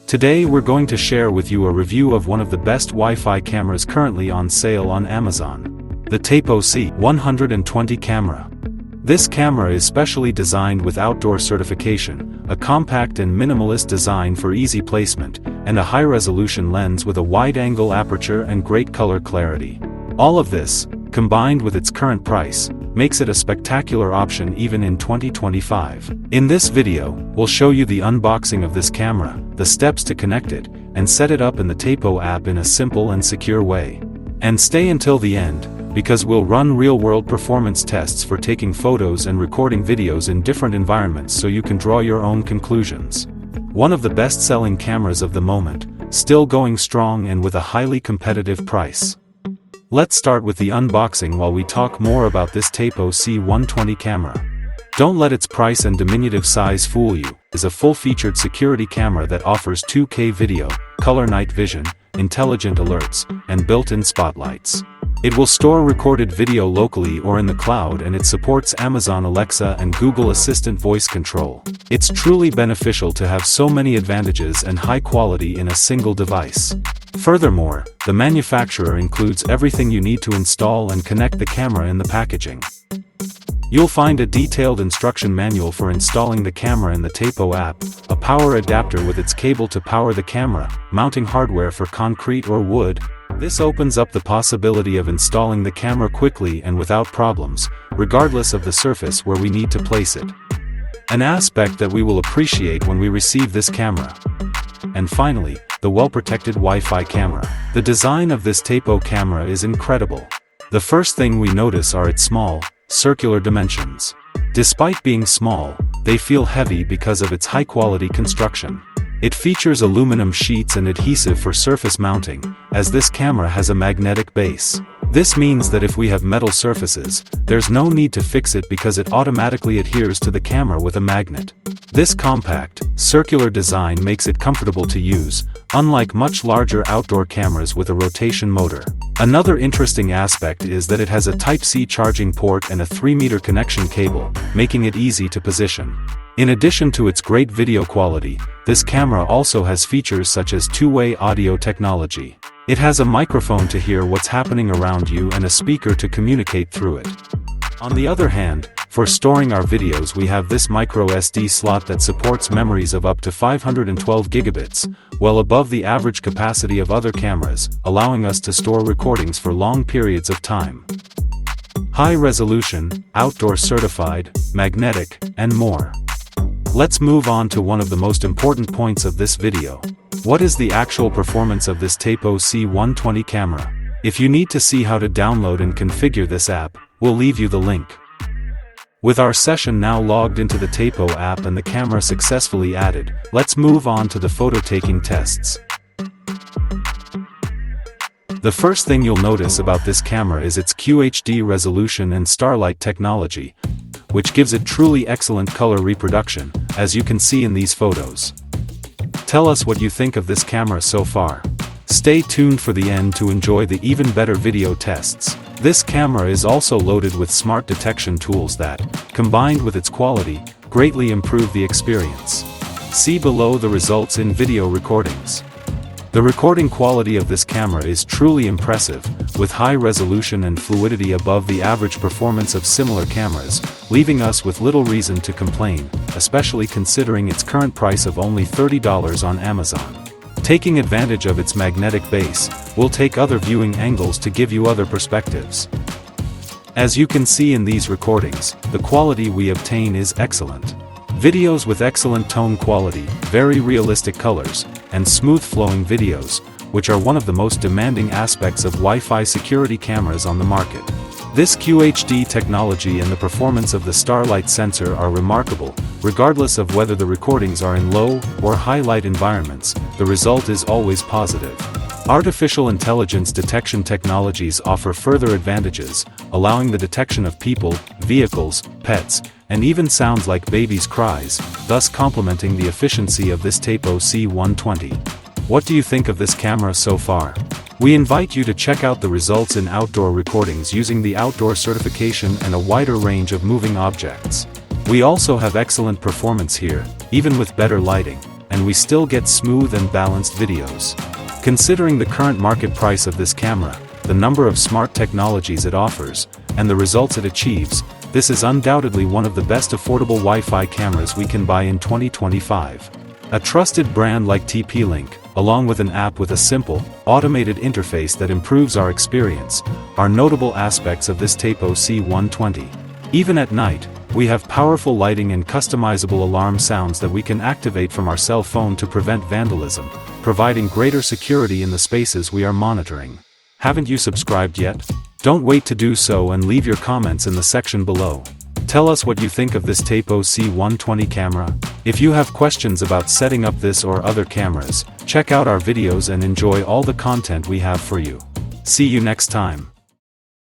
Today we're going to share with you a review of one of the best Wi-Fi cameras currently on sale on Amazon. The Tapo C120 camera. This camera is specially designed with outdoor certification, a compact and minimalist design for easy placement, and a high-resolution lens with a wide-angle aperture and great color clarity. All of this, combined with its current price, makes it a spectacular option even in 2025. In this video, we'll show you the unboxing of this camera, the steps to connect it, and set it up in the Tapo app in a simple and secure way. And stay until the end, because we'll run real-world performance tests for taking photos and recording videos in different environments so you can draw your own conclusions. One of the best-selling cameras of the moment, still going strong and with a highly competitive price. Let's start with the unboxing while we talk more about this Tapo C120 camera. Don't let its price and diminutive size fool you. It is a full-featured security camera that offers 2K video, color night vision, intelligent alerts, and built-in spotlights. It will store recorded video locally or in the cloud, and it supports Amazon Alexa and Google Assistant voice control. It's truly beneficial to have so many advantages and high quality in a single device. Furthermore, the manufacturer includes everything you need to install and connect the camera in the packaging. You'll find a detailed instruction manual for installing the camera in the Tapo app, a power adapter with its cable to power the camera, mounting hardware for concrete or wood. This opens up the possibility of installing the camera quickly and without problems, regardless of the surface where we need to place it. An aspect that we will appreciate when we receive this camera. And finally, the well-protected Wi-Fi camera. The design of this Tapo camera is incredible. The first thing we notice are its small, circular dimensions. Despite being small, they feel heavy because of its high-quality construction. It features aluminum sheets and adhesive for surface mounting, as this camera has a magnetic base. This means that if we have metal surfaces, there's no need to fix it because it automatically adheres to the camera with a magnet. This compact, circular design makes it comfortable to use, unlike much larger outdoor cameras with a rotation motor. Another interesting aspect is that it has a Type-C charging port and a 3-meter connection cable, making it easy to position. In addition to its great video quality, this camera also has features such as two-way audio technology. It has a microphone to hear what's happening around you and a speaker to communicate through it. On the other hand, for storing our videos we have this micro SD slot that supports memories of up to 512 gigabits, well above the average capacity of other cameras, allowing us to store recordings for long periods of time. High resolution, outdoor certified, magnetic, and more. Let's move on to one of the most important points of this video. What is the actual performance of this Tapo C120 camera? If you need to see how to download and configure this app, we'll leave you the link. With our session now logged into the Tapo app and the camera successfully added, let's move on to the photo-taking tests. The first thing you'll notice about this camera is its QHD resolution and starlight technology, which gives it truly excellent color reproduction, as you can see in these photos. Tell us what you think of this camera so far. Stay tuned for the end to enjoy the even better video tests. This camera is also loaded with smart detection tools that, combined with its quality, greatly improve the experience. See below the results in video recordings. The recording quality of this camera is truly impressive, with high resolution and fluidity above the average performance of similar cameras, leaving us with little reason to complain, especially considering its current price of only $30 on Amazon. Taking advantage of its magnetic base, we'll take other viewing angles to give you other perspectives. As you can see in these recordings, the quality we obtain is excellent. Videos with excellent tone quality, very realistic colors, and smooth-flowing videos, which are one of the most demanding aspects of Wi-Fi security cameras on the market. This QHD technology and the performance of the starlight sensor are remarkable. Regardless of whether the recordings are in low or high light environments, the result is always positive. Artificial intelligence detection technologies offer further advantages, allowing the detection of people, vehicles, pets, and even sounds like babies' cries, thus complementing the efficiency of this Tapo C120. What do you think of this camera so far? We invite you to check out the results in outdoor recordings using the outdoor certification and a wider range of moving objects. We also have excellent performance here, even with better lighting, and we still get smooth and balanced videos. Considering the current market price of this camera, the number of smart technologies it offers, and the results it achieves, this is undoubtedly one of the best affordable Wi-Fi cameras we can buy in 2025. A trusted brand like TpLink, along with an app with a simple, automated interface that improves our experience, are notable aspects of this Tapo C120. Even at night, we have powerful lighting and customizable alarm sounds that we can activate from our cell phone to prevent vandalism, providing greater security in the spaces we are monitoring. Haven't you subscribed yet? Don't wait to do so and leave your comments in the section below. Tell us what you think of this Tapo C120 camera. If you have questions about setting up this or other cameras, check out our videos and enjoy all the content we have for you. See you next time.